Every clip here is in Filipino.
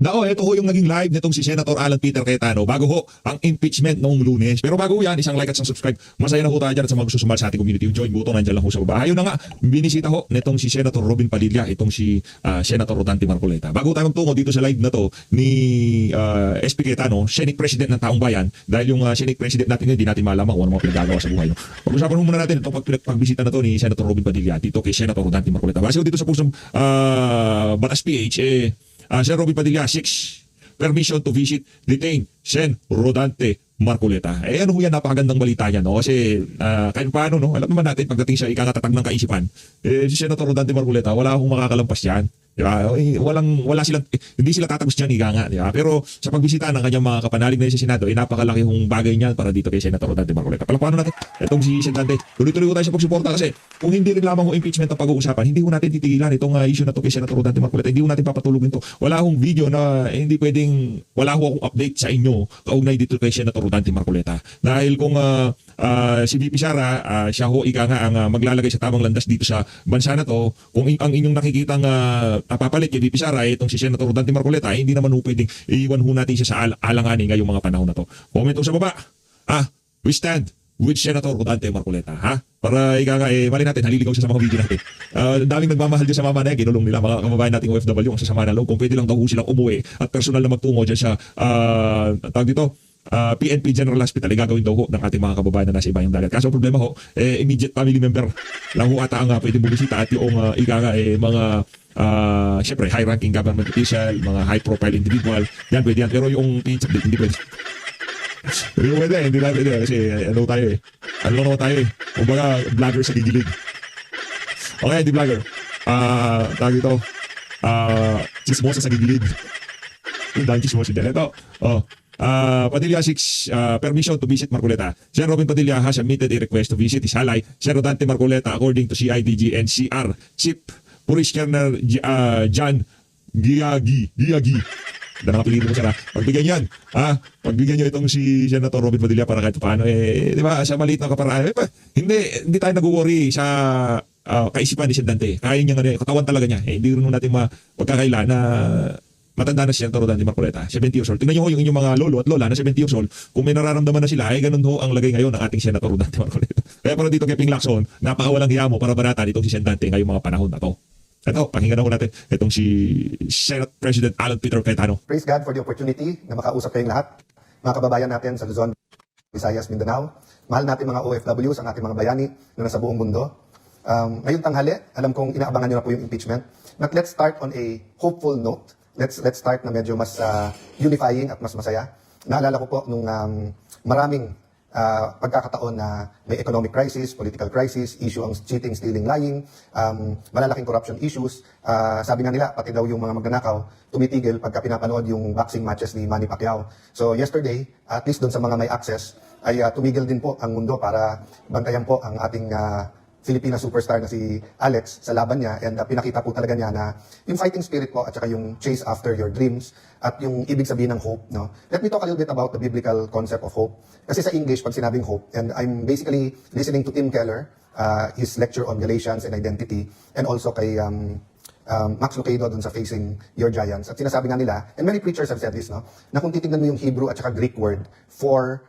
Ito ho yung naging live nitong si Senator Alan Peter Cayetano bago ho ang impeachment noong Lunes. Pero bago yan, isang like at isang subscribe. Masaya na ho tayo dyan at sa mga gusto sumali sa ating community. Yung join button, nandiyan lang ho sa baba. Ayun na nga, binisita ho nitong si Senator Robin Padilla, itong si Senator Rodante Marcoleta. Bago tayo magtungo dito sa live na to ni SP Cayetano, Senate President ng Taong Bayan, dahil yung Senate President natin hindi natin malaman kung ano mga pinagagawa sa buhay. No? Pag-usapan ho muna natin itong pagbisita na to ni Senator Robin Padilla dito kay Senator Rodante Marcoleta. Base ho dito sa pusong Batas PH, Sen. Robin Padilla, 6. Permission to visit, detain, Sen. Rodante Marcoleta. Ano ho yan, napakagandang balita yan, no? Kasi kahit paano, no? Alam naman natin, pagdating sa ikakatatag ng kaisipan, si Senator Rodante Marcoleta, wala akong makakalampas yan. Diba? Wala silang, hindi sila tatagos dyan, higa nga. Diba? Pero sa pagbisita ng kanyang mga kapanalig na sa Senado, napakalaki hong bagay niyan para dito kay Senator Rodante Marcoleta. Palakpakan natin itong si Senadante. Tuloy-tuloy ko tayo sa pagsuporta kasi kung hindi rin lamang ho impeachment ang pag-uusapan, hindi ho natin titigilan itong issue na to kay Senator Rodante Marcoleta. Hindi ho natin papatulugin to. Wala hong video na hindi pwedeng, wala ho akong update sa inyo kaugnay dito kay Senator Rodante Marcoleta. Dahil kung si VP Sara, siya ho ika nga ang maglalagay sa tamang landas dito sa bansa na to, kung ang inyong nakikitang napapalit kay VP Sara, itong si Senator Rodante Marcoleta, hindi naman ho pwedeng iiwan ho natin siya sa alanganin ngayong mga panahon na to. Comment ho sa baba. We stand with Senator Rodante Marcoleta. Para ika nga, mali natin, haliligaw siya sa mga video natin. Daming nagmamahal dyan sa mama na ginulong nila, mga kababayan nating OFW, ang sasama na loob. Kung pwede lang daw ho silang umuwi at personal na magtungo dyan sa, tawag dito, PNP General Hospital, gagawin daw ho ng ating mga kababayan na nasa ibayang dagat. Kaso problema ho, immediate family member lang ho ata ang pwede bumisita at yung ika nga, mga syempre high-ranking government official, mga high-profile individual, yan pwede yan. Pero yung page update, hindi pwede. Hindi pwede, hindi na pwede. Kasi ano tayo ano naman tayo kumbaga vlogger sa gigilid. Okay, hindi vlogger. Tawag ito, chismosa sa gigilid. Yung dahil chismosa dyan. Ito, Padilla 6, permission to visit Marcoleta. Sen. Robin Padilla has submitted a request to visit his ally, Sen. Rodante Marcoleta, according to CIDG and CR Chief Police Colonel John Giagi. Na nakapiliin mo sana. Pagbigyan yan. Pagbigyan nyo itong si Senator Robin Padilla para kahit paano. Di ba, sa maliit na kaparaan. Hindi tayo nag-worry sa kaisipan ni Senadante. Kaya niya nga, katawan talaga niya. Hindi rin natin mapagkakaila na matanda na si Senator Rodante Marcoleta, 70 years old. Tingnan nyo yung inyong mga lolo at lola na 70 years old. Kung may nararamdaman na sila, ganun ho ang lagay ngayon ng ating Senator Rodante Marcoleta. Kaya para dito kay Ping Lacson, napakawalang hiya mo para baratan itong si Senadante ngayong mga panahon na to. Ito, pakinggan na ho natin itong si Senate President Alan Peter Cayetano. Praise God for the opportunity na makausap kayong lahat. Mga kababayan natin sa Luzon, Visayas, Mindanao. Mahal natin mga OFWs, ang ating mga bayani na nasa buong mundo. Ngayong tanghali, alam kong inaabangan nyo na po yung impeachment. But let's start on a hopeful note. Let's start na medyo mas unifying at mas masaya. Naalala ko po nung maraming pagkakataon na may economic crisis, political crisis, issue ang cheating, stealing, lying, malalaking corruption issues. Sabi nga nila, pati daw yung mga magnanakaw, tumitigil pagka pinapanood yung boxing matches ni Manny Pacquiao. So yesterday, at least doon sa mga may access, ay tumigil din po ang mundo para bantayan po ang ating Filipina superstar na si Alex sa laban niya, and pinakita po talaga niya na yung fighting spirit po at saka yung chase after your dreams at yung ibig sabihin ng hope. No? Let me talk a little bit about the biblical concept of hope. Kasi sa English, pag sinabing hope, and I'm basically listening to Tim Keller, his lecture on Galatians and identity, and also kay Max Lucado dun sa Facing Your Giants. At sinasabi nga nila, and many preachers have said this, no? Na kung titignan mo yung Hebrew at saka Greek word for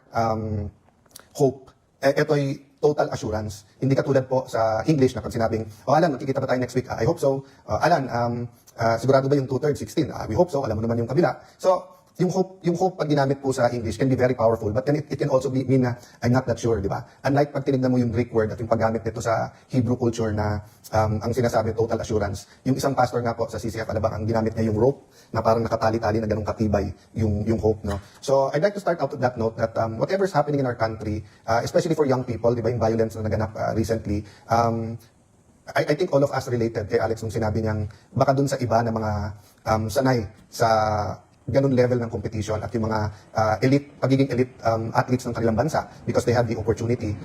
hope, ito'y total assurance. Hindi katulad po sa English na pag sinabing, Alan, magkikita pa tayo next week. I hope so. Alan, sigurado ba yung 2/3, 16? We hope so. Alam mo naman yung kabila. So, yung hope pag ginamit po sa English can be very powerful, but then it can also mean na I'm not that sure, di ba? Unlike pag tinignan mo yung Greek word at yung paggamit nito sa Hebrew culture na ang sinasabi total assurance. Yung isang pastor nga po sa CCF Alabang, ang ginamit niya yung rope na parang nakatali-tali na ganung katibay yung hope, no? So I'd like to start out with that note that whatever's happening in our country, especially for young people, di ba, yung violence na naganap recently, I think all of us related kay Alex nung sinabi niyang baka dun sa iba na mga sanay sa ganun level ng competition at yung mga pagiging elite athletes ng kanilang bansa because they have the opportunity.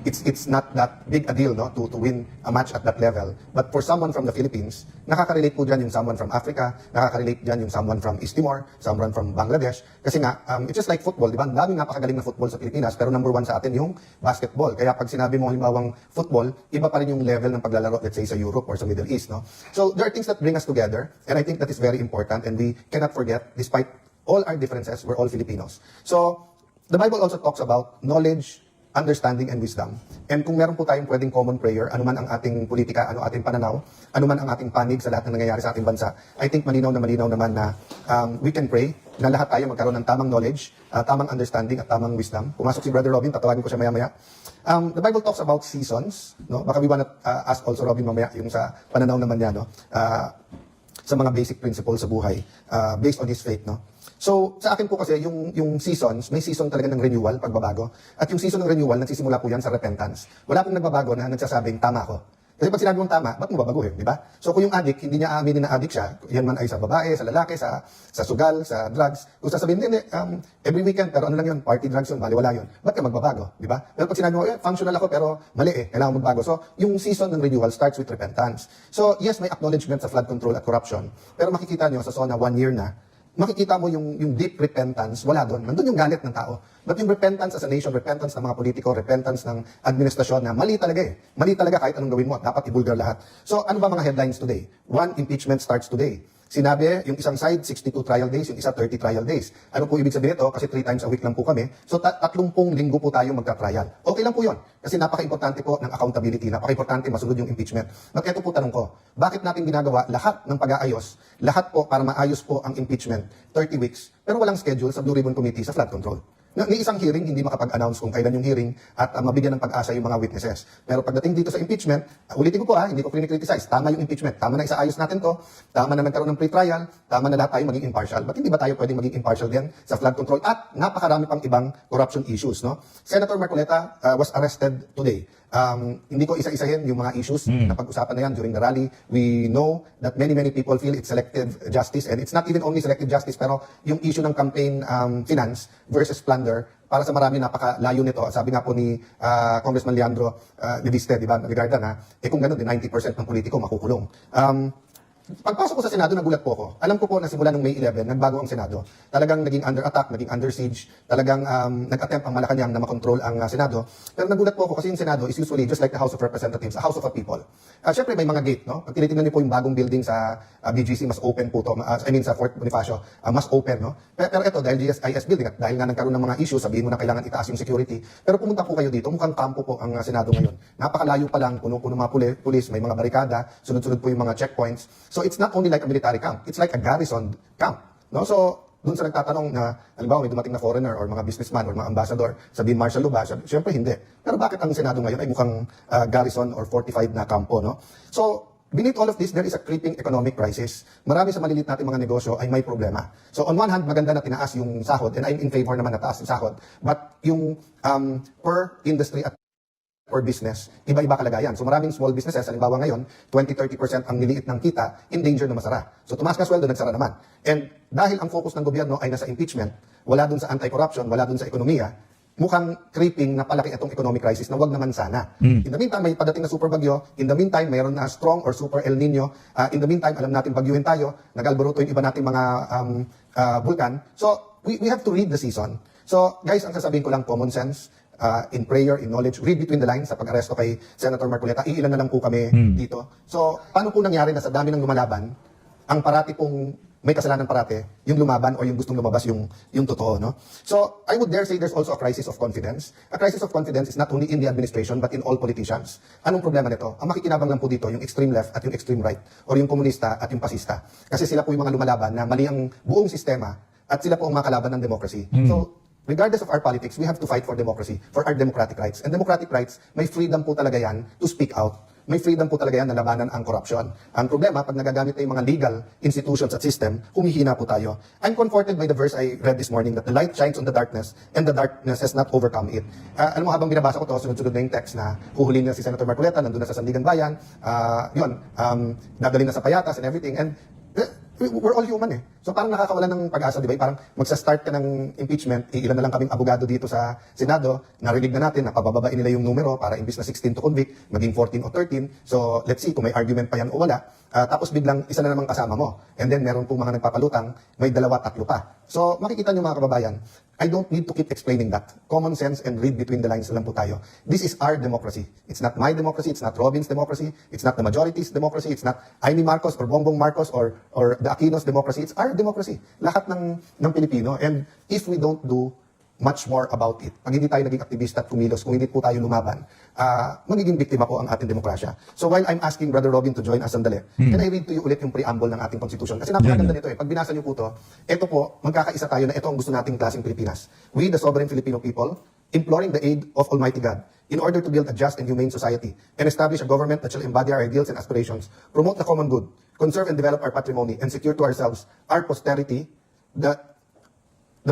it's not that big a deal, no, to win a match at that level. But for someone from the Philippines, nakaka-relate po dyan yung someone from Africa, nakaka-relate dyan yung someone from East Timor, someone from Bangladesh. Kasi nga, it's just like football, di ba? Ang daming napakagaling na football sa Pilipinas, pero number one sa atin yung basketball. Kaya pag sinabi mo halimbawang football, iba pa rin yung level ng paglalaro, let's say, sa Europe or sa Middle East, no? So there are things that bring us together, and I think that is very important, and we cannot forget, despite all our differences, we're all Filipinos. So, the Bible also talks about knowledge, understanding, and wisdom. And kung meron po tayong pwedeng common prayer, ano man ang ating politika, ano ating pananaw, ano man ang ating panig sa lahat ng nangyayari sa ating bansa, I think malinaw naman na we can pray na lahat tayo magkaroon ng tamang knowledge, tamang understanding, at tamang wisdom. Pumasok si Brother Robin, tatawagin ko siya maya-maya. The Bible talks about seasons, no? Baka we wanna ask also Robin mamaya yung sa pananaw naman niya, no? Sa mga basic principles sa buhay, based on his faith, no? So, sa akin po kasi, yung seasons, may season talaga ng renewal, pagbabago. At yung season ng renewal, nagsisimula po yan sa repentance. Wala pong nagbabago na nagsasabing, tama ako. Kasi pag sinabi mong tama, ba't mo babaguhin, di ba? So, kung yung addict, hindi niya aaminin na addict siya, yan man ay sa babae, sa lalaki, sa sugal, sa drugs, kung sasabihin, hindi, every weekend, pero ano lang yun, party drugs yun, baliwala yun. Ba't ka magbabago, di ba? Pero pag sinabi mo, functional ako, pero mali kailangan magbago. So, yung season ng renewal starts with repentance. So, yes, may acknowledgement sa flood control at corruption, pero makikita nyo sa SONA 1 year na, makikita mo yung deep repentance, wala doon. Nandun yung galit ng tao. But yung repentance as a nation, repentance ng mga politiko, repentance ng administrasyon na mali talaga eh. Mali talaga kahit anong gawin mo, dapat ibulgar lahat. So ano ba mga headlines today? 1, impeachment starts today. Sinabi, yung isang side, 62 trial days, yung isa 30 trial days. Ano po ibig sabihin ito? Kasi 3 times a week lang po kami. So 30 linggo po tayo magka-trial. Okay lang po yun. Kasi napaka-importante po ng accountability, napaka-importante masunod yung impeachment. But ito po tanong ko, bakit natin ginagawa lahat ng pag-aayos, lahat po para maayos po ang impeachment, 30 weeks, pero walang schedule sa Blue Ribbon Committee sa flood control? Ni isang hearing, hindi makapag-announce kung kailan yung hearing at mabigyan ng pag-asa yung mga witnesses. Pero pagdating dito sa impeachment, ulitin ko po hindi ko criticize. Tama yung impeachment. Tama na isaayos natin to. Tama na nagkaroon ng pre-trial. Tama na lahat tayo maging impartial. Ba't hindi ba tayo pwedeng maging impartial din sa flood control? At napakarami pang ibang corruption issues, no? Senator Marcoleta was arrested today. Hindi ko isa-isahin yung mga issues na pag-usapan na yan during the rally. We know that many people feel it's selective justice, and it's not even only selective justice, pero yung issue ng campaign finance versus plunder, para sa marami napakalayo nito. Sabi nga po ni Congressman Leandro Leviste, di ba, regarding kung ganun, 90% ng politiko makukulong. Pagpasok ko sa Senado, nagulat po ako. Alam ko po na simula nung May 11, nagbago ang Senado. Talagang naging under attack, naging under siege. Talagang nag-attempt ang Malacanang na makontrol ang Senado. Pero nagulat po ako kasi yung Senado is usually just like the House of Representatives, a house of a people. Siyempre may mga gate, no? Pag tinitingnan niyo po yung bagong building sa BGC, mas open po to. Sa Fort Bonifacio, mas open, no? Pero ito, dahil GSIS building at dahil nga nagkaroon ng mga issues, sabihin mo na kailangan itaas yung security. Pero pumunta po kayo dito, mukhang kampo po ang Senado ngayon. Napakalayo pa lang, puno-puno mga pulis, may mga barikada, sunod-sunod po yung mga checkpoints. So it's not only like a military camp, it's like a garrison camp, no? So doon sa nagtatanong na, halimbawa may dumating na foreigner or mga businessman or mga ambassador, sabihin martial law ba? Siyempre hindi. Pero bakit ang Senado ngayon ay mukhang garrison or fortified na kampo, no? So beneath all of this, there is a creeping economic crisis. Marami sa maliliit nating mga negosyo ay may problema. So on one hand, maganda na tinaas yung sahod, and I'm in favor naman na taas yung sahod. But yung per industry at per business, iba-iba kalagayan. So maraming small businesses, halimbawa ngayon, 20-30% ang niliit ng kita, in danger na masara. So tumaas ka sweldo, nagsara naman. And dahil ang focus ng gobyerno ay nasa impeachment, wala dun sa anti-corruption, wala dun sa ekonomiya, mukhang creeping na palaki itong economic crisis na wag naman sana. In the meantime, may padating na super bagyo. In the meantime, mayroon na strong or super El Nino. In the meantime, alam natin bagyuhin tayo. Nag-alboruto yung iba nating mga vulkan. So, we have to read the season. So, guys, ang sasabihin ko lang, common sense, in prayer, in knowledge, read between the lines sa pag-aresto kay Senator Marcoleta. Iilan na lang po kami dito. So, paano po nangyari na sa dami ng lumalaban, ang parati pong may kasalanan parate, yung lumaban o yung gustong lumabas yung totoo, no? So, I would dare say there's also a crisis of confidence. A crisis of confidence is not only in the administration but in all politicians. Anong problema nito? Ang makikinabang lang po dito, yung extreme left at yung extreme right, or yung komunista at yung pasista. Kasi sila po yung mga lumalaban na mali ang buong sistema at sila po ang mga kalaban ng democracy. So, regardless of our politics, we have to fight for democracy, for our democratic rights. And democratic rights, may freedom po talaga yan to speak out. May freedom po talaga yan na labanan ang corruption. Ang problema, pag nagagamit na yung mga legal institutions at system, humihina po tayo. I'm comforted by the verse I read this morning that the light shines on the darkness and the darkness has not overcome it. Alam mo, habang binabasa ko to, sunod-sunod na yung text na huhulin na si Senator Marcoleta, nandun na sa Sandigan Bayan, dadalhin na sa Payatas and everything. And we're all human eh. So parang nakakawalan ng pag-asa, di ba? Parang magsa-start ka ng impeachment, ilan na lang kaming abogado dito sa Senado, narinig na natin na pabababain nila yung numero para imbis na 16 to convict, maging 14 o 13. So let's see kung may argument pa yan o wala. Tapos biglang isa na namang kasama mo. And then meron pong mga nagpapalutang, may 2, 3 pa. So makikita nyo mga kababayan, I don't need to keep explaining that. Common sense and read between the lines na lang po tayo. This is our democracy. It's not my democracy, it's not Robin's democracy, it's not the majority's democracy, it's not Amy Marcos or Bongbong Marcos or the Aquino's democracy. It's our democracy. Lahat ng Pilipino. And if we don't do much more about it, pag hindi tayo naging aktivista at kumilos, kung hindi po tayo lumaban, magiging biktima po ang ating demokrasya. So while I'm asking Brother Robin to join us sandali, can I read to you ulit yung preamble ng ating konstitusyon? Kasi napakaganda nito eh. Pag binasa niyo po to, ito po, magkakaisa tayo na ito ang gusto nating klaseng Pilipinas. We, the sovereign Filipino people, imploring the aid of Almighty God, in order to build a just and humane society, and establish a government that shall embody our ideals and aspirations, promote the common good, conserve and develop our patrimony, and secure to ourselves, our posterity, the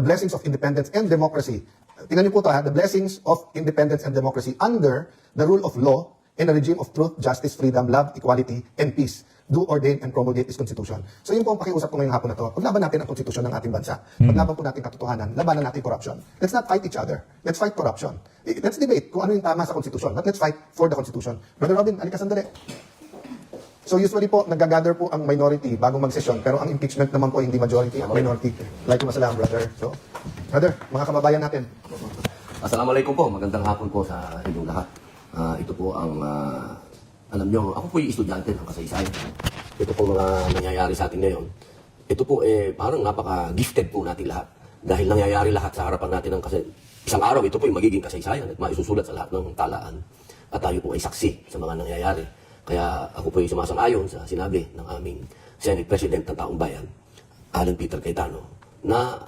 blessings of independence and democracy. Tingnan niyo po ito the blessings of independence and democracy under the rule of law and a regime of truth, justice, freedom, love, equality, and peace. Do ordain and promulgate this Constitution. So yun po ang pakiusap ko ngayong hapon na to. Paglaban natin ang konstitusyon ng ating bansa. Paglaban po natin katotohanan, labanan natin corruption. Let's not fight each other. Let's fight corruption. Let's debate kung ano yung tama sa konstitusyon. But let's fight for the Constitution. Brother Robin, alika sandali. So usually po, nagagather po ang minority bago mag-session, pero ang impeachment naman po hindi majority, ang minority. Like masalam, brother. So, brother, mga kababayan natin. Assalamualaikum po, magandang hapon po sa inyong lahat. Ito po ang, alam nyo, ako po yung estudyante ng kasaysayan. Ito po mga nangyayari sa atin ngayon. Ito po parang napaka-gifted po natin lahat. Dahil nangyayari lahat sa harapan natin ng isang araw, ito po yung magiging kasaysayan at maisusulat sa lahat ng talaan. At tayo po ay saksi sa mga nangyayari. Kaya ako po yung sumasang-ayon sa sinabi ng aming Senate President ng Taong Bayan, Alan Peter Cayetano, na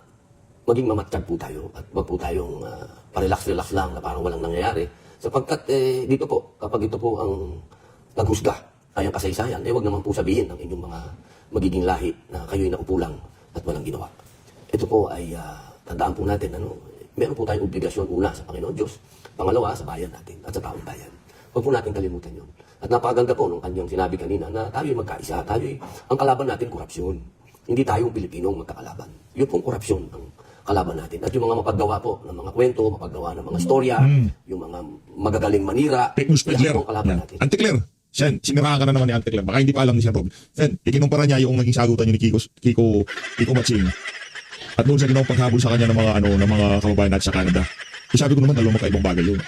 maging mamatsyag po tayo at wag po tayong parelax-relax lang na parang walang nangyayari. Sapagkat dito po, kapag ito po ang naghusga ay ang kasaysayan, wag naman po sabihin ng inyong mga magiging lahi na kayo'y naupo lang at walang ginawa. Ito po ay tandaan po natin, meron po tayong obligasyon una sa Panginoon Diyos, pangalawa sa bayan natin at sa taong bayan. Huwag po natin kalimutan yun. At napakaganda po nung kanyang sinabi kanina na tayo'y magkaisa, ang kalaban natin korupsyon. Hindi tayong Pilipinong magkakalaban. Yun pong korupsyon ang kalaban natin. At yung mga mapaggawa po ng mga kwento, mapaggawa ng mga storya, yung mga magagaling manira, Fake news peddler. yan po ang kalaban natin. Antikler. Sen, siniraan ka na naman ni Antikler. Baka hindi pa alam ni Sen Rob. Sen, ikinumpara niya yung naging sagutan niya ni Kiko Matsing. At noon sa ginawang paghabol sa kanya ng mga kababayan natin sa Canada. Sabi ko naman, dalawang magkaibang bagay yun.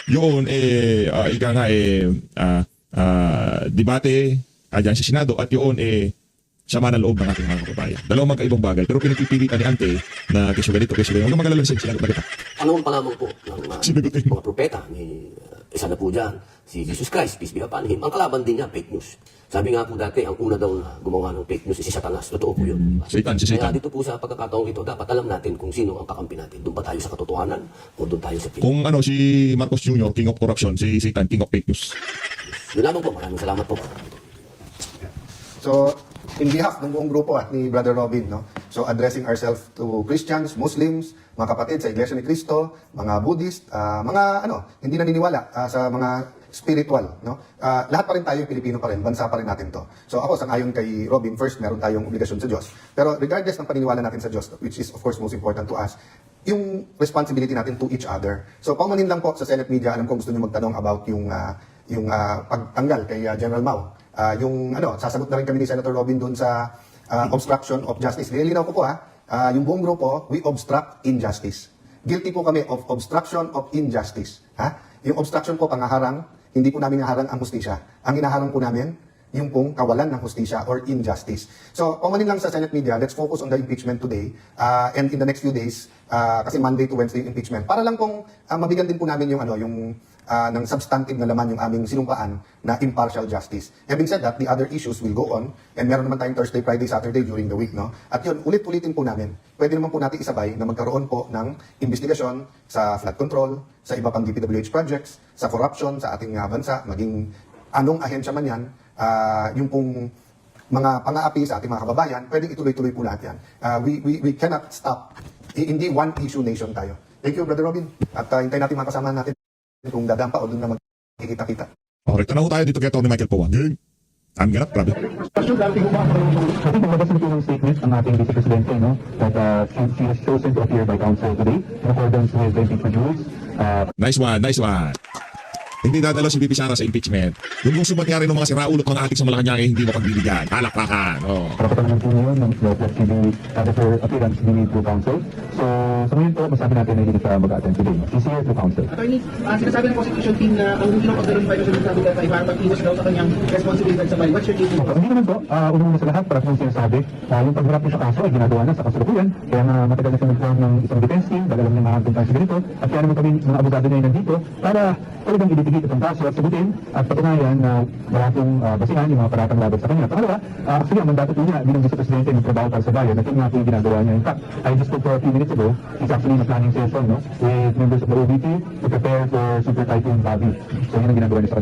Yun, ika nga, debate dyan sa Senado at yun, sama ng loob ng ating mga kababayan. Dalawang magkaibang bagay, pero pinagpipilitan ni Ante na kesyo ganito. Huwag kang magalala sa sinagot na kita. Panginoon pa lamang po ng Sinagutin mo. mga propeta, isa na po dyan, si Jesus Christ, peace be upon him. Ang kalaban din niya, fake news. Sabi nga po dati, ang una daw na gumawa ng fake news si Satanas. Totoo po yun. Satan, si Kaya Satan. dito po sa pagkakataong ito, dapat alam natin kung sino ang kakampi natin. Doon pa tayo sa katotohanan o doon tayo sa Kung si Marcos Jr., King of Corruption, si Satan, King of Fake News. Yun lamang po. Maraming salamat po. So, in behalf ng buong grupo at ni Brother Robin, so addressing ourselves to Christians, Muslims, mga kapatid sa Iglesia ni Cristo, mga Buddhist, mga hindi naniniwala sa mga spiritual, lahat pa rin tayo Pilipino pa rin, bansa pa rin natin to. So ako, sang-ayon kay Robin, first, meron tayong obligasyon sa Diyos. Pero regardless ng paniniwala natin sa Diyos, which is of course most important to us, yung responsibility natin to each other. So paumanin lang po sa Senate Media, alam ko gusto niyo magtanong about yung pagtanggal kay General Mao. Sasagot na rin kami ni Senator Robin doon sa obstruction of justice. Nililinaw ko po yung buong grupo, we obstruct injustice. Guilty po kami of obstruction of injustice. Yung obstruction po, pangaharang, hindi po namin naharang ang hustisya. Ang inaharang po namin, yung pong kawalan ng hustisya or injustice. So, paumanin lang sa Senate Media, let's focus on the impeachment today and in the next few days, kasi Monday to Wednesday impeachment, para lang pong mabigyan din po namin yung ng substantive na laman yung aming sinumpaan na impartial justice. Having said that, the other issues will go on and meron naman tayong Thursday, Friday, Saturday during the week, At yun, ulit-ulitin po namin. Pwede naman po natin isabay na magkaroon po ng investigasyon sa flood control, sa iba pang DPWH projects, sa corruption sa ating bansa, maging anong ahensya man yan, yung pong mga pang-aapi sa ating mga kababayan, pwedeng ituloy-tuloy po lahat yan. We cannot stop. Hindi one issue nation tayo. Thank you, Brother Robin. At hintayin natin mga kasama natin kung dadaan pa o doon na magkikita-kita. Okay, tanaw tayo dito kay Tony Michael Powan. Ang ganap, grabe. I think lumabas na po ng statement ang ating Vice Presidente, no? That she has chosen to appear by counsel today in accordance with the impeachment rules. Nice one, nice one. Hindi dadalo si VP Sara sa impeachment. Yung gusto mangyari ng mga siraulot mga atik sa Malacanang hindi mo pagbibigyan. Palakpakan. Oh. Karapatan naman po ngayon ng that she be that her appearance be made through counsel. So, sa ngayon po, masabi natin na hindi siya mag-attend today. She's here through counsel. Attorney, sinasabi ng prosecution team na ang hindi ng pagkaroon pa yung sinasabi ka para mag-iwas daw sa kanyang responsibilidad sa bahay. What's your take? Hindi naman po, unang sa lahat, para kung sinasabi, yung pagharap niya sa kaso ay ginagawa na sa kasalukuyan. Kaya na matagal na siya nag-form ng isang defense team, dahil alam niya mahagong tayo sa ganito. At kaya naman kami, mga abogado na yun nandito, para talagang ilitigit itong kaso at sagutin at patunayan na wala pong basihan yung mga paratang laban sa kanya. Pangalawa, actually, ang mandato po niya bilang Vice Presidente ng trabaho para sa bayan, at yun nga po yung ginagawa niya. In fact, I just spoke for a few minutes ago, he's actually in a planning session, no, with members of the OBP to prepare for Super Typhoon Bobby. So yun ang ginagawa niya sa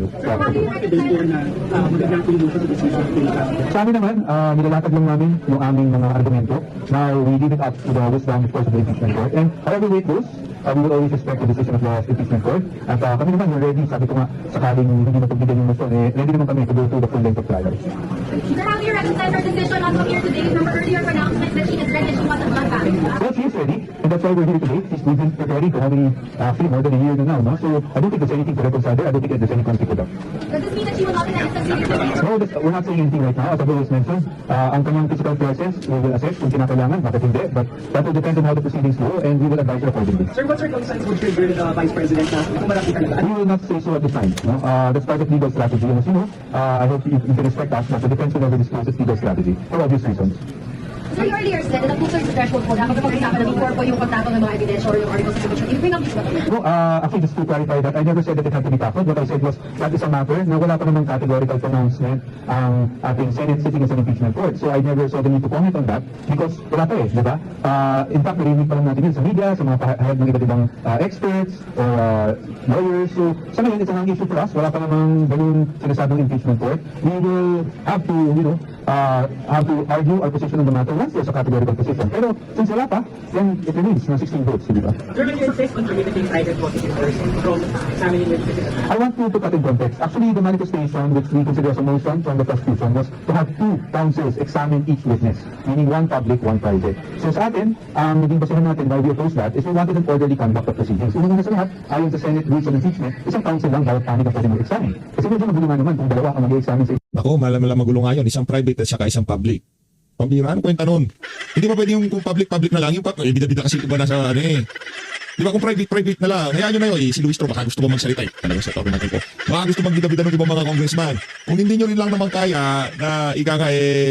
Magandang pinuso sa decision of the Sa amin naman, nilalatag lang namin yung aming mga argumento. Now, we leave it up to the wisdom, of course, of the impeachment court. And however way it goes, we will always respect the decision of the impeachment court. At kami naman, we're ready, sabi ko nga, sakaling hindi mapagbigyan yung motion, ready naman kami to go through the full length of trial. Sir, how do you reconcile her decision on here today from her earlier pronouncement that she is ready and she wasn't gone back? Well, she is ready, and that's why we're here today. We've been preparing for how many, actually more than a year now, no? So I don't think there's anything to reconcile there. I don't think there's any conflict with that. Does this mean that she will not be sentenced? No, we're not saying anything right now. As I've always mentioned, ang kanyang physical presence, we will assess kung kinakailangan, bakit hindi. But that will depend on how the proceedings go, and we will advise her accordingly. Sir, what circumstance would trigger the Vice President na kung malaki talaga? We will not say so at this time. No? That's part of legal strategy. And as you know, I hope you can respect us, but the defense will never disclose its legal strategy for obvious reasons. Sir, you earlier said na nag-booster sa threshold po dapat pag-usapan na before po yung pagtapon ng mga ebidensya or yung articles of impeachment. You bring up this one. No, actually, just to clarify that, I never said that it had to be tackled. What I said was, that is a matter na wala pa namang categorical pronouncement ang ating Senate sitting as an impeachment court. So I never saw the need to comment on that because wala pa di ba? In fact, narinig pa lang natin yun sa media, sa mga pahayag ng iba't ibang experts or lawyers. So sa ngayon, it's an issue for us. Wala pa namang ganun sinasabing impeachment court. We will have to, have to argue our position on the matter once there's a categorical position. Pero since wala pa, then it remains na 16 votes, di ba? Sir, when you insist on permitting private prosecutors from examining witnesses, I want to put that in context. Actually, the manifestation, which we consider as a motion from the prosecution, was to have two counsels examine each witness, meaning one public, one private. So sa atin, ang naging basihan natin why we oppose that is we wanted an orderly conduct of proceedings. Unang-una sa lahat, ayon sa Senate rules of impeachment, isang counsel lang bawat panig ang pwede mag-examine. Kasi medyo magulungan naman kung dalawa ang mag-examine sa Ako, malam magulo nga yun. Isang private at saka isang public. Pambira, ano kwenta nun? Hindi ba pwede yung kung public na lang? Yung bida-bida kasi iba na sa ano eh. Di ba kung private na lang? Hayaan nyo na yun. Si Luis Tro, baka gusto ko magsalita eh. Talaga sa topic natin po. Baka gusto magbida-bida ng ibang mga congressman. Kung hindi nyo rin lang naman kaya na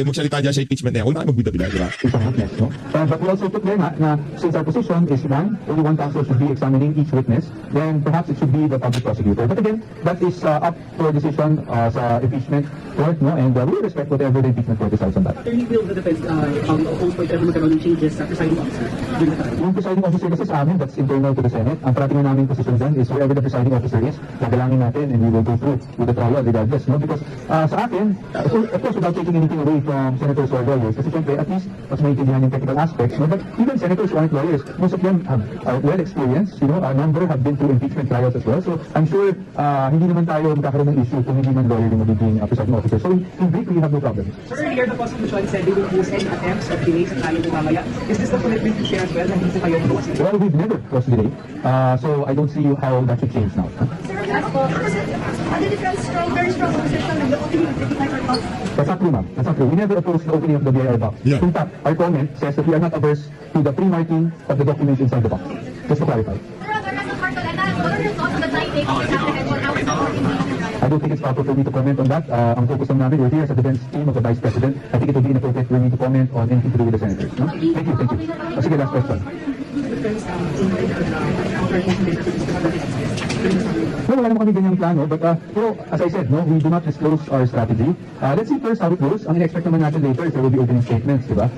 magsalita dyan sa impeachment na yan, huwag na kayo magbida-bida, di ba? isang witness, no? But we also put there na since our position is only one counsel should be examining each witness, then perhaps it should be the public prosecutor. But again, that is up for decision sa impeachment court, no? And we respect whatever the impeachment court decides on that. attorney will the defense oppose for ever magkaroon ng changes sa presiding officer during the time? Yung presiding officer kasi sa amin, that's internal to the Senate. Ang parating namin position dyan is wherever the presiding officer is, gagalangin natin and we will go through with the trial regardless, no? Because sa akin, of course, without taking anything away from senators or lawyers, kasi syempre, at least, mas maintindihan yung technical aspects, no? But even senators who aren't lawyers, most of them are well experienced, a number have been through impeachment trials as well. So I'm sure hindi naman tayo magkakaroon ng issue kung hindi man lawyer yung magiging presiding officer. So in brief, we have no problem. Sir, earlier the prosecution said they will use any attempts of delays at tayo mamaya. Is this the commitment you share as well na hindi kayo proceed? Well, we've never crossed delay, so I don't see how that should change now. Sir, last po, the difference from very strong position of the opening of the BIR box. That's not true, ma'am. That's not true. We never opposed the opening of the BIR box. Yeah. In fact, our comment says that we are not averse to the pre-marking of the documents inside the box. Just to clarify. Sir, the rest of Marcoleta, what are your thoughts on the time taken to apprehend one hour before impeachment? I don't think it's proper for me to comment on that. Ang focus lang namin, we're here as a defense team of the Vice President. I think it would be inappropriate for me to comment on anything to do with the senators. No? Thank you. Sige, last question. No, wala naman kami ganyang plano, but as I said, no, we do not disclose our strategy. Let's see first how it goes. Ang in-expect naman natin later is there will be opening statements, di ba?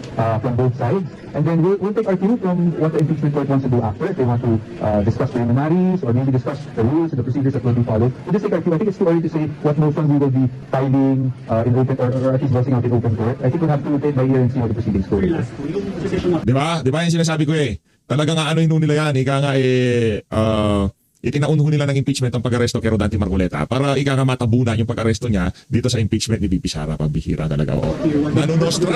From both sides. And then we'll take our cue from what the impeachment court wants to do after. If they want to discuss preliminaries or maybe discuss the rules and the procedures that will be followed. We'll just take our cue. I think it's too early to say what motion we will be filing in open or at least voicing out in open court. I think we'll have to take by ear and see how the proceedings go. Last po, yung decision of Di ba? Di ba yung sinasabi ko eh? Talaga nga ano yun nila yan. Ika nga itinaunho nila ng impeachment ang pag-aresto kay Rodante Marcoleta para ika nga matabunan yung pag-aresto niya dito sa impeachment ni VP Sara. Pambihira talaga. Nanonostra.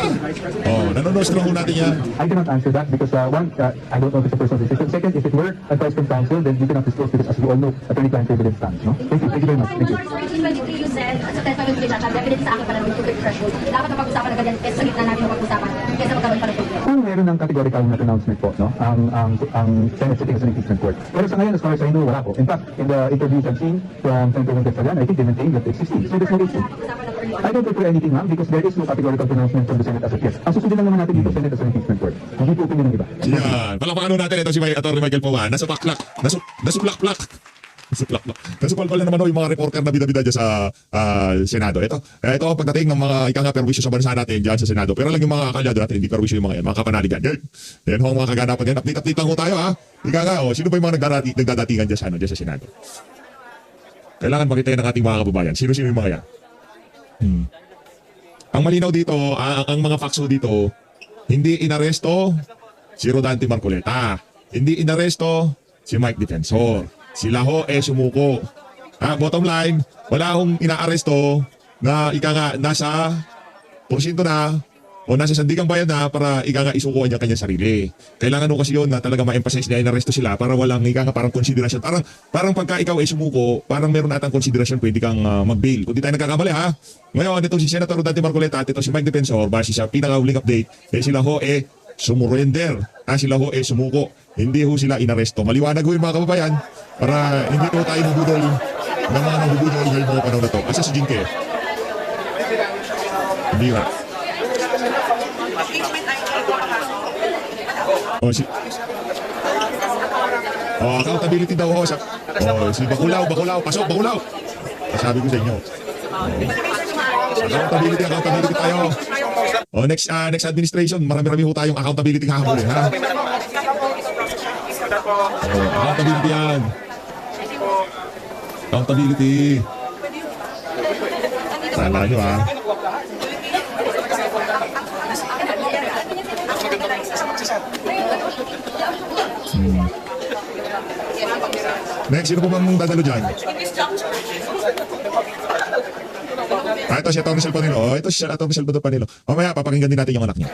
Nanonostra ho natin yan. I cannot answer that because one, I don't know if it's a personal decision. Second, if it were advice from counsel, then we cannot disclose because as we all know, attorney-client privilege stands, no? Thank you very much. Thank you. March 13, you said, sa testimony ni Chacha, definite sa akin pa naman yung threshold. Dapat na pag-usapan na ganyan, kesa sa gitna namin yung pag-usapan, kesa magkaroon pa ng problema. Kung meron ng categorical na pronouncement po, no, ang Senate sitting as an impeachment court. Pero sa ngayon, as far as I know, wala po. In fact, in the interviews I've seen from Senator Gatchalian, I think they maintain that it exists. So there's no issue. Pag-usapan ng early on. I don't prefer anything, ma'am, because there is no categorical pronouncement from the Senate as of yet. Ang susundin lang naman natin dito, Senate as an impeachment court. Hindi po opinion ng iba. Yan. Palakpakan natin ito si Atty. Michael Pawan. Nasuplak-plak. Nasupalpal na naman yung mga reporter na bida-bida dyan sa Senado. Ito ang pagdating ng mga ika nga perwisyo sa bansa natin dyan sa Senado. Pero lang yung mga kalyado natin, hindi perwisyo yung mga yan, mga kapanalig yan. Yan ho ang mga kaganapan yan. Update lang ho tayo ha. Ika nga, sino ba yung mga nagdadatingan dyan sa Senado? Kailangan makita ng ating mga kababayan. Sino-sino yung mga yan? Ang malinaw dito, ang mga fakso dito, hindi inaresto si Rodante Marcoleta. Hindi inaresto si Mike Defensor. Sila ho sumuko. Bottom line, wala akong inaaresto na ika nga nasa porsyento na o nasa sandigang bayan na para ika nga isukuan niya kanyang sarili. Kailangan ho kasi yun na talaga ma-emphasize na inaresto sila para walang ika nga parang konsiderasyon. Parang pagka ikaw sumuko, parang meron natang konsiderasyon pwede kang mag-bail. Kung di tayo nagkakamali ha. Ngayon, ito si Senator Rodante Marcoleta at ito si Mike Defensor, base sa pinaka-huling update, sila ho sumurrender. Sila ho sumuko. Hindi ho sila inaresto. Maliwanag ho yung mga kababayan para hindi po tayo mabudol ng mga mabubudol ngayong mga panahon na to. Asa si Jinke? Hindi ba? Accountability daw ho. Si Bakulaw. Pasok, Bakulaw. Sabi ko sa inyo. Accountability tayo. Next administration, marami-rami ho tayong accountability hahabulin, ha? Accountability yan. Accountability. Tala nyo, ha? Next, sino po bang dadalo dyan? Ito si Atty. Sel Panelo. Ito si Atty. Sel Panelo. Mamaya, papakinggan din natin yung anak niya.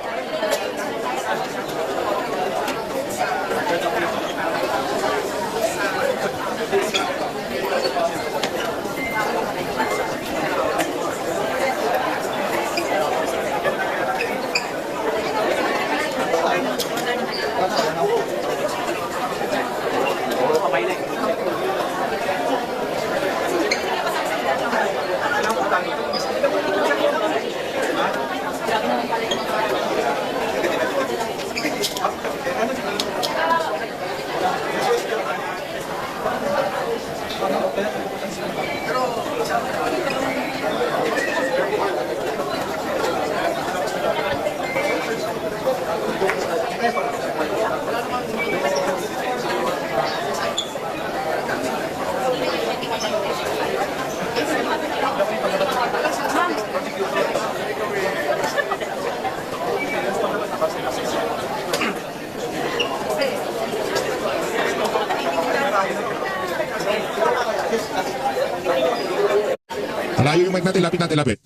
Malayo yung mic natin, lapit.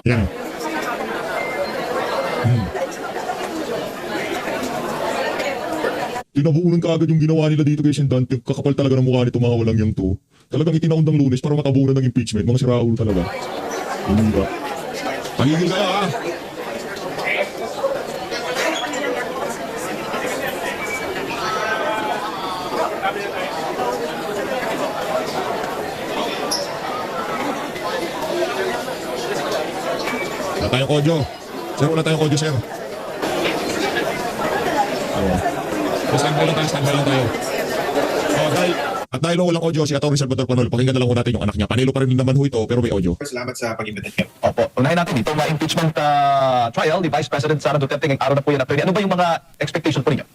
Yan. Tinabunan ka agad yung ginawa nila dito kay Sendante. Kakapal talaga ng mukha nito mga walang yang to. Talagang itinaundang Lunes para matabunan ng impeachment. Mga siraulo talaga. Hindi ba? Pahigil kayo ha! Wala tayong audio. Sir, wala tayong audio, sir. Standby lang tayo. Dahil walang audio, si Atty. Salvador Panol, pakinggan na lang ho natin yung anak niya. Panelo pa rin naman ho ito, pero may audio. Salamat sa pag-imbita. Opo. Unahin natin itong impeachment trial ni Vice President Sara Duterte ngayong araw na po yan. Attorney. Ano ba yung mga expectation po ninyo?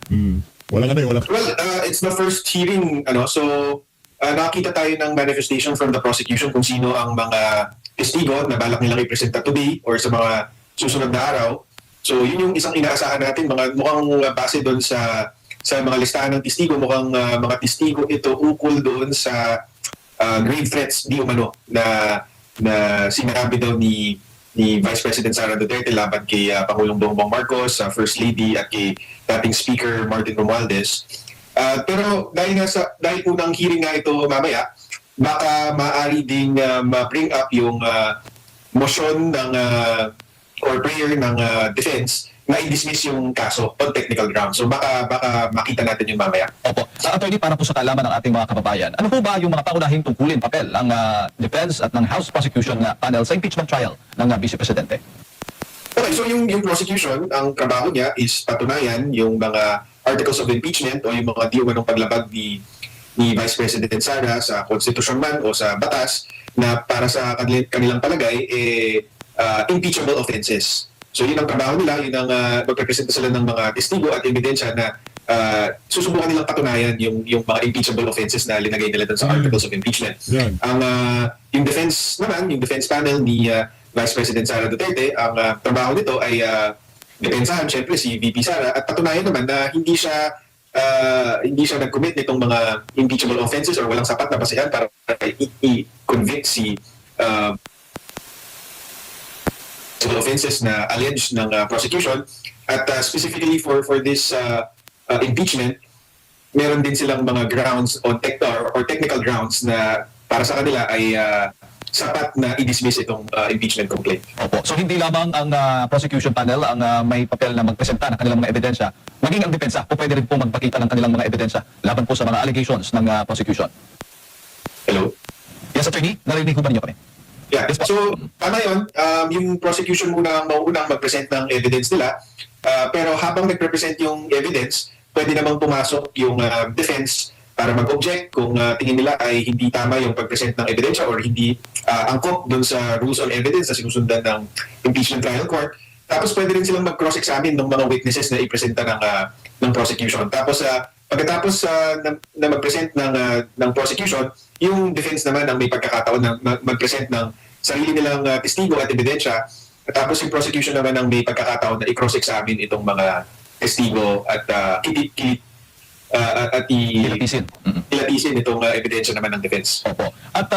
Walang. Well, it's the first hearing, so nakakita tayo ng manifestation from the prosecution kung sino ang mga testigo na balak nilang i-presenta today or sa mga susunod na araw. So yun yung isang inaasahan natin, mukhang base doon sa sa mga listahan ng testigo, mukhang mga testigo ito ukol doon sa grave threats di umano na sinabi daw ni Vice President Sara Duterte laban kay Pangulong Bongbong Marcos, First Lady at kay dating Speaker Martin Romualdez. Pero dahil po ng hearing nga ito mamaya, baka maaari ding ma-bring up yung motion ng or prayer ng defense na i-dismiss yung kaso on technical grounds. So baka makita natin yung mamaya. Opo. Attorney, para po sa kaalaman ng ating mga kababayan, ano po ba yung mga paunahing tungkulin, papel ng defense at ng House Prosecution panel sa impeachment trial ng Vice Presidente? Okay, so yung prosecution, ang trabaho niya is patunayan yung mga articles of impeachment o yung mga di umanong paglabag ni Vice President Sara sa konstitusyon man o sa batas na para sa kanilang palagay impeachable offenses. So yun ang trabaho nila, yun ang magrepresenta sila ng mga testigo at ebidensya na susubukan nilang patunayan yung mga impeachable offenses na linagay nila doon sa articles of impeachment. Yan. Yung defense naman, yung defense panel ni Vice President Sara Duterte, ang trabaho nito ay depensahan syempre si VP Sara at patunayan naman na hindi siya nag-commit nitong mga impeachable offenses or walang sapat na basehan para i-convict si offenses na alleged ng prosecution. At specifically for this impeachment, meron din silang mga grounds on technical grounds na para sa kanila ay sapat na i-dismiss itong impeachment complaint. Opo. So hindi lamang ang prosecution panel ang may papel na magpresenta ng kanilang mga ebidensya, maging ang depensa po pwede rin po magpakita ng kanilang mga ebidensya laban po sa mga allegations ng prosecution. Hello? Yes, attorney, narinig ko ba niyo kami? Yeah. Yes, po. So, tama yun. Yung prosecution muna ang mauunang mag-present ng evidence nila. Pero habang nag-present yung evidence, pwede namang pumasok yung defense para mag-object kung tingin nila ay hindi tama yung pag-present ng ebidensya or hindi angkop dun sa rules on evidence na sinusundan ng impeachment trial court. Tapos pwede rin silang mag-cross-examine ng mga witnesses na ipresenta ng prosecution. Tapos pagkatapos na mag-present ng prosecution, yung defense naman ang may pagkakataon na mag-present ng sarili nilang testigo at ebidensya. Tapos yung prosecution naman ang may pagkakataon na i-cross-examine itong mga testigo at Ilatisin. ilatisin itong ebidensya naman ng defense. Opo. At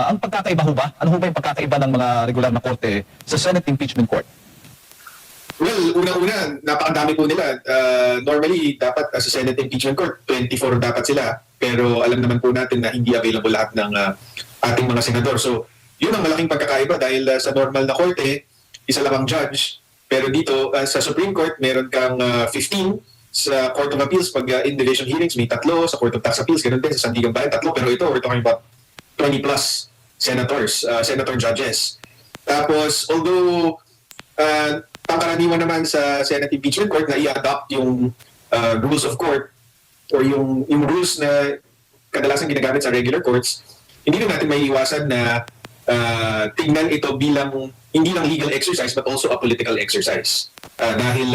ang pagkakaiba ho ba? Ano ho ba yung pagkakaiba ng mga regular na korte sa Senate Impeachment Court? Well, unang-una, napakadami po nila. Normally, dapat sa Senate Impeachment Court, 24 dapat sila. Pero alam naman po natin na hindi available lahat ng ating mga senador. So, yun ang malaking pagkakaiba dahil sa normal na korte, isa lang ang judge. Pero dito, sa Supreme Court, meron kang 15. Sa Court of Appeals, pag in division hearings, may 3. Sa Court of Tax Appeals, ganun din. Sa Sandigan Bayan, 3. Pero ito, we're talking about 20 plus senators, senator judges. Tapos, although pangkaraniwan naman sa Senate Impeachment Court na i-adopt yung rules of court or yung rules na kadalasan ginagamit sa regular courts, hindi na natin may iwasan na tingnan ito bilang hindi lang legal exercise but also a political exercise. Dahil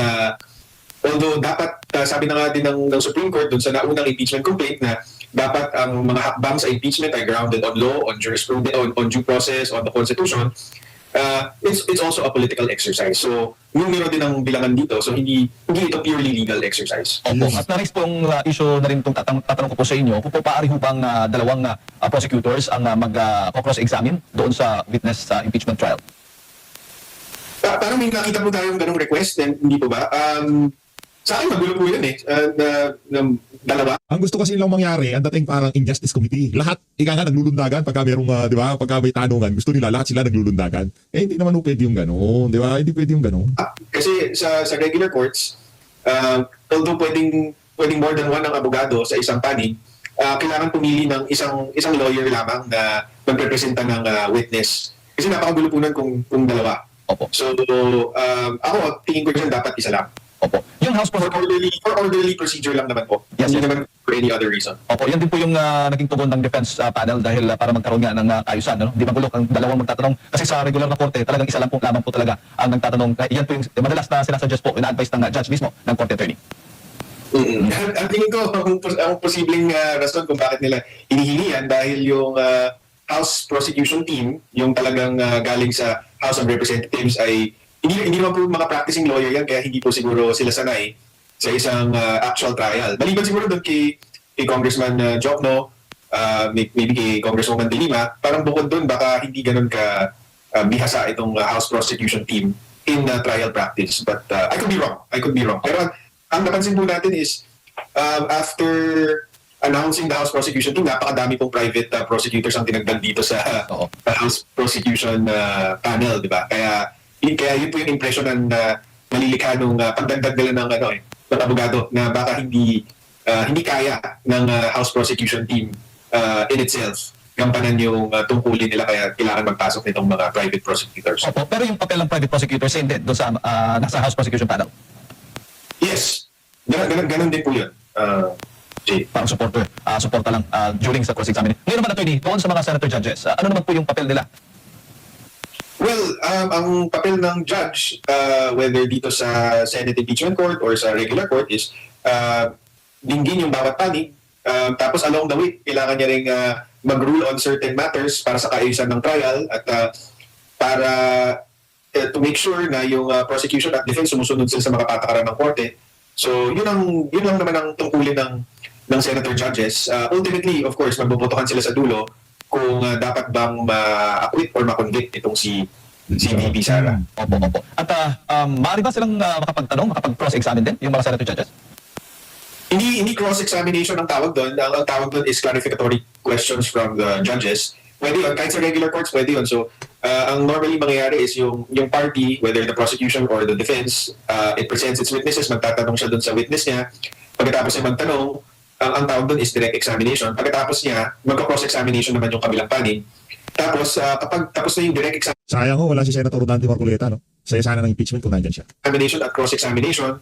although dapat, sabi na nga din ng Supreme Court dun sa naunang impeachment complaint na dapat ang mga hakbang sa impeachment ay grounded on law, on jurisprudence, on due process, on the Constitution, it's also a political exercise. So, numero din ang bilangan dito. So, hindi ito purely legal exercise. Opo. At na-raise po yung issue na rin itong tatanong ko po sa inyo, kung po paari ho bang dalawang prosecutors ang mag-cross-examine doon sa witness sa impeachment trial? Parang may nakita po tayong ganong request, hindi po ba? Sa akin, magulo po yun na dalawa. Ang gusto kasi lang mangyari, ang dating parang Injustice Committee. Lahat, ika nga naglulundagan pagka merong, di ba, pagka may tanungan, gusto nila, lahat sila naglulundagan. Hindi naman pwede yung gano'n, di ba? Hindi pwede yung gano'n. Kasi sa regular courts, although pwedeng more than one ang abogado sa isang panig, kailangan pumili ng isang lawyer lamang na magrepresenta ng witness. Kasi napakagulo po nun kung dalawa. Opo. So, ako, tingin ko dyan dapat isa lang. Opo. Yung House For orderly procedure lang naman po. Yes, Hindi yes. naman for any other reason. Opo, yan din po yung naging tugon ng defense panel dahil para magkaroon nga ng kaayusan. Ano? Di magulo ang dalawang magtatanong. Kasi sa regular na korte, talagang isa lang po lamang po talaga ang nagtatanong. Yan po yung madalas na sinasuggest po, ina-advise ng judge mismo ng court attorney. Ang tingin ko, ang posibleng rason kung bakit nila hinihingi yan dahil yung House prosecution team, yung talagang galing sa House of Representatives ay hindi naman po mga practicing lawyer yan kaya hindi po siguro sila sanay sa isang actual trial. Maliban siguro doon kay Congressman Jokno, maybe kay Congresswoman De Lima, parang bukod doon baka hindi ganun ka bihasa itong House prosecution team in trial practice. But I could be wrong. Pero ang napansin po natin is after announcing the House prosecution team, napakadami pong private prosecutors ang tinagdan dito sa Oo. House prosecution panel, di ba? Kaya yun po yung impression na nalilikha nung pagdagdag nila ng ng abogado na baka hindi kaya ng House prosecution team in itself gampanan yung tungkulin nila, kaya kailangan magpasok nitong mga private prosecutors. Opo, pero yung papel ng private prosecutor, same din doon sa nasa House prosecution panel. Yes, ganun din po yun. Jay. Parang suporta lang during sa cross-examination. Ngayon naman, attorney, doon sa mga senator judges, ano naman po yung papel nila? Well, ang papel ng judge, whether dito sa Senate Impeachment Court or sa regular court, is dinggin yung bawat panig. Tapos along the way, kailangan niya ring mag-rule on certain matters para sa kaayusan ng trial at para to make sure na yung prosecution at defense sumusunod sila sa mga patakaran ng korte. So, yun lang naman ang tungkulin ng senator judges. Ultimately, of course, magbobotohan sila sa dulo kung dapat bang ma-acquit or ma-convict itong si VP Sara. Opo. At maaari ba silang makapag-cross-examine din yung mga senator judges? Hindi cross-examination ang tawag doon. Ang tawag doon is clarificatory questions from the judges. Pwede yun. Kahit sa regular courts, pwede yun. So, ang normally mangyayari is yung party, whether the prosecution or the defense, it presents its witnesses, magtatanong siya doon sa witness niya. Pagkatapos niya magtanong, ang tawag doon is direct examination. Pagkatapos niya, magka-cross-examination naman yung kabilang panig. Tapos, kapag tapos na yung direct Sayang ho, wala si Senator Rodante Marcoleta, no? Saya sana ng impeachment kung nandyan siya. examination at cross-examination,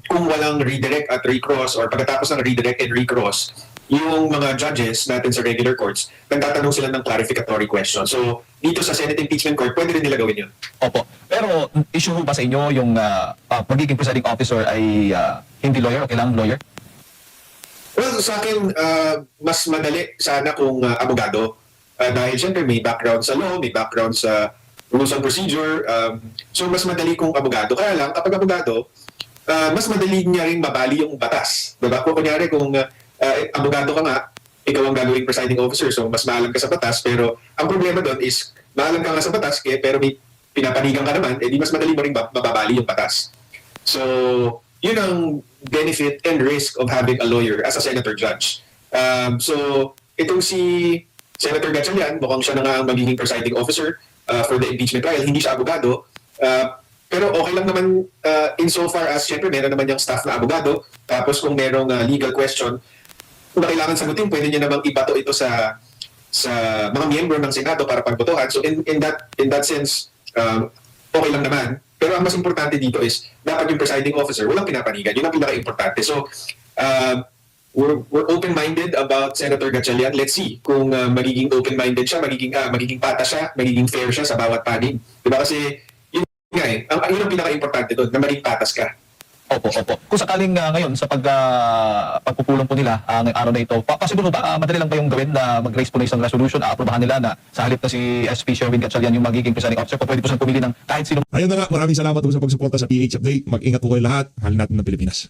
kung walang redirect at recross or pagkatapos ng redirect and recross, yung mga judges natin sa regular courts, nagtatanong sila ng clarificatory question. So, dito sa Senate Impeachment Court, pwede rin nila gawin yun. Opo. Pero issue ba sa inyo yung magiging presiding officer ay hindi lawyer o kailangan lawyer? Well, sa akin, mas madali sana kung abogado. Dahil siyempre may background sa law, may background sa rules and procedure. So, mas madali kung abogado. Kaya lang, kapag abogado, mas madali niya rin mabali yung batas. Diba? Kung kunyari, kung abogado ka nga, ikaw ang gagawing presiding officer, so mas maalam ka sa batas, pero ang problema doon is, maalam ka nga sa batas, pero may pinapanigan ka naman, di mas madali mo rin mababali yung batas. So, yun ang benefit and risk of having a lawyer as a senator judge. So, itong si Senator Gatchalian, mukhang siya na nga ang magiging presiding officer for the impeachment trial, hindi siya abogado, pero okay lang naman insofar as syempre meron naman yung staff na abogado, tapos kung merong legal question na kailangan sagutin, pwede niya namang ibato ito sa mga miyembro ng Senado para pagbotohan. So in that sense, okay lang naman. Pero ang mas importante dito is dapat yung presiding officer walang pinapanigan. Yun ang pinaka-importante. So we're open-minded about Senator Gatchalian. Let's see kung magiging open-minded siya, magiging patas siya, magiging fair siya sa bawat panig. Diba kasi yun ang pinaka-importante doon, na maging patas ka. Opo. Kung sakaling ngayon sa pagpupulong po nila ngayong araw na ito, possible ba madali lang ba yung gawin na mag-raise po ng isang resolution, aprobahan nila na sa halip na si SP Sherwin Gatchalian yung magiging presiding officer, po pwede po silang pumili ng kahit sino. Ayun na nga, maraming salamat po sa pagsuporta sa PH Update. Mag-ingat po kayo lahat. Halin natin ng Pilipinas.